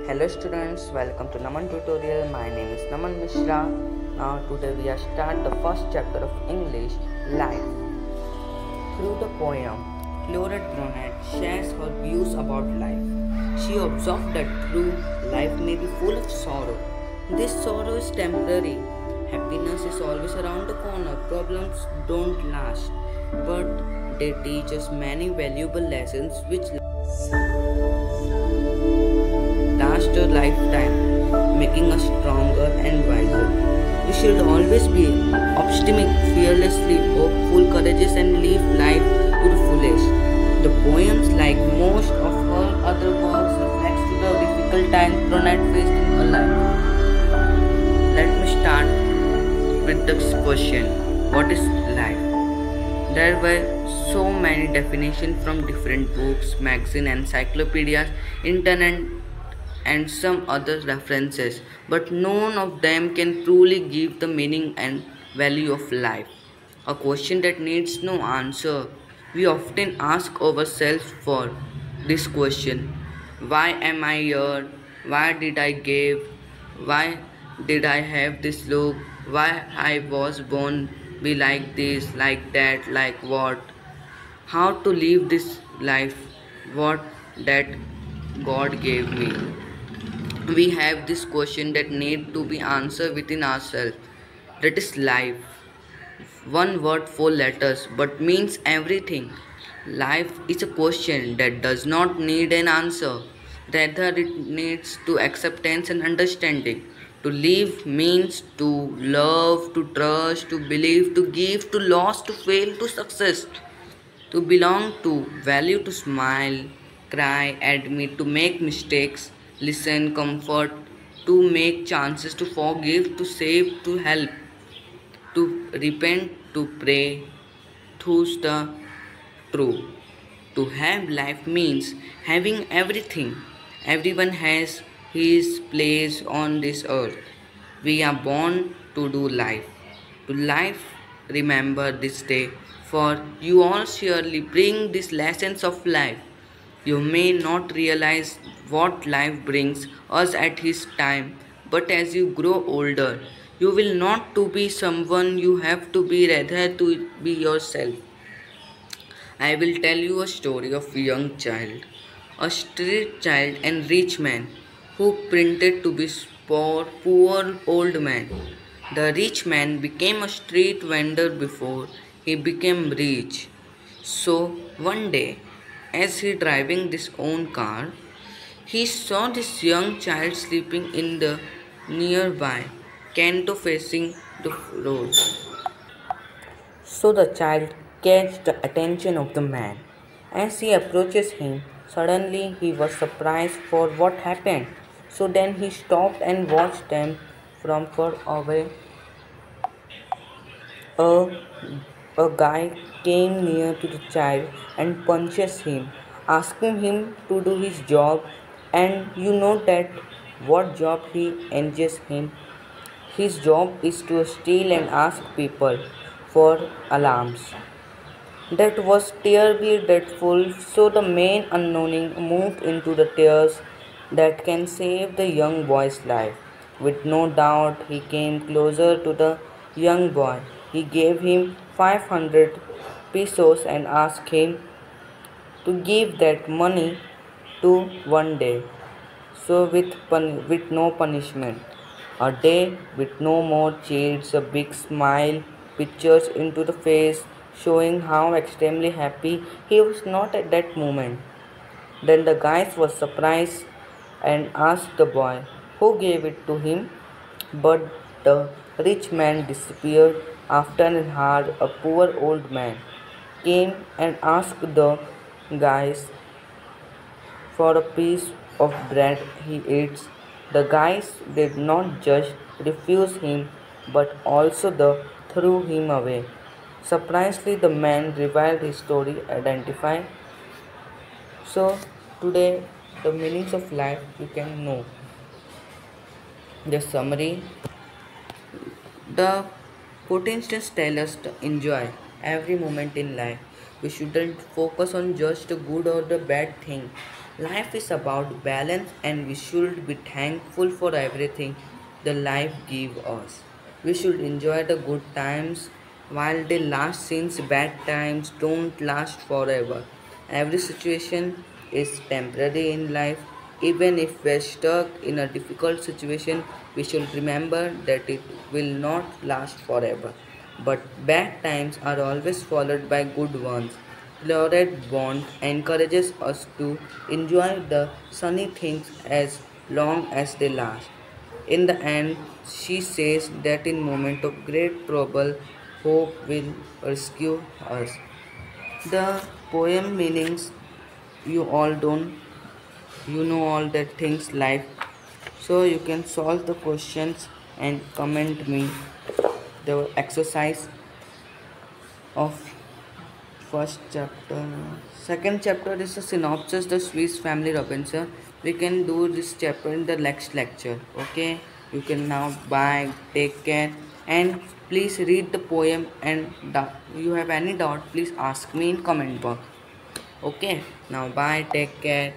Hello students, welcome to Naman tutorial. My name is Naman Mishra. Now today we are start the first chapter of English, Life. Through the poem, Claudette Brunet shares her views about life. She observed that true life may be full of sorrow. This sorrow is temporary. Happiness is always around the corner. Problems don't last, but they teach us many valuable lessons which last a lifetime, making us stronger and wiser. We should always be optimistic, fearlessly hopeful, courageous, and live life to the fullest. The poems, like most of her other works, reflects to the difficult times Brunet faced in her life. Let me start with the question: what is life? There were so many definitions from different books, magazines, encyclopedias, internet, and some other references, but none of them can truly give the meaning and value of life. A question that needs no answer. We often ask ourselves for this question: why am I here? Why did I give? Why did I have this look? Why I was born be like this, like that, like what? How to live this life? What that God gave me? We have this question that need to be answered within ourselves. That is life. One word, four letters, but means everything. Life is a question that does not need an answer. Rather, it needs to acceptance and understanding. To live means to love, to trust, to believe, to give, to lose, to fail, to success, to belong to, value, to smile, cry, admit, to make mistakes, listen, comfort, to make chances, to forgive, to save, to help, to repent, to pray, who's the true. To have life means having everything. Everyone has his place on this earth. We are born to do life. To life, remember this day, for you all surely bring these lessons of life. You may not realize what life brings us at his time, but as you grow older, you will not to be someone you have to be, rather to be yourself. I will tell you a story of a young child, a street child and rich man who pretended to be poor old man. The rich man became a street vendor before he became rich. So one day, as he driving this own car, he saw this young child sleeping in the nearby canto facing the road. So the child catches the attention of the man. As he approaches him, suddenly he was surprised for what happened. So then he stopped and watched them from far away. A, a guy came near to the child and punches him, asking him to do his job. And you know that what job he engages him. His job is to steal and ask people for alarms. That was terribly dreadful, so the man unknowing moved into the tears that can save the young boy's life. With no doubt, he came closer to the young boy. He gave him 500 pesos and asked him to give that money to one day. So, with no punishment. A day with no more cheats, a big smile, pictures into the face, showing how extremely happy he was not at that moment. Then the guy was surprised and asked the boy who gave it to him, but the rich man disappeared. After an hour, a poor old man came and asked the guys for a piece of bread he eats. The guys did not just refuse him but also threw him away. Surprisingly, the man reviled his story, identified. So, today, the meanings of life you can know. The summary: the potentials tell us to enjoy every moment in life. We shouldn't focus on just the good or the bad thing. Life is about balance and we should be thankful for everything the life gives us. We should enjoy the good times while they last since bad times don't last forever. Every situation is temporary in life. Even if we're stuck in a difficult situation, we should remember that it will not last forever. But bad times are always followed by good ones. Laurette Bond encourages us to enjoy the sunny things as long as they last. In the end, she says that in moment of great trouble, hope will rescue us. The poem meanings you all don't, you know all that things life. So you can solve the questions and comment me the exercise of first chapter. Second chapter is a synopsis the Swiss Family Robinson. We can do this chapter in the next lecture. Okay, you can now bye, take care, and please read the poem, and you have any doubt please ask me in comment box. Okay, now bye, take care.